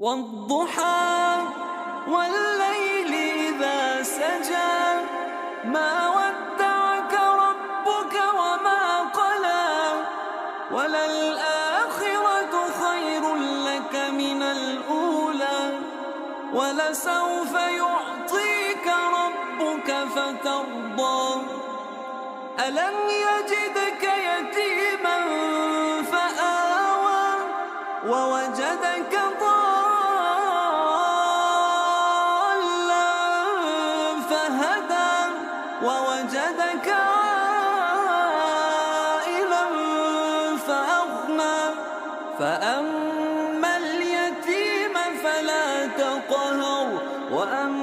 والضحى والليل إذا سجى ما ودعك ربك وما قلى وللآخرة خير لك من الأولى ولسوف يعطيك ربك فترضى ألم يجدك يتيما فآوى ووجدك ضالا فهدى ووجدك عائلا فأغنى فأما اليتيم فلا تقهر وأما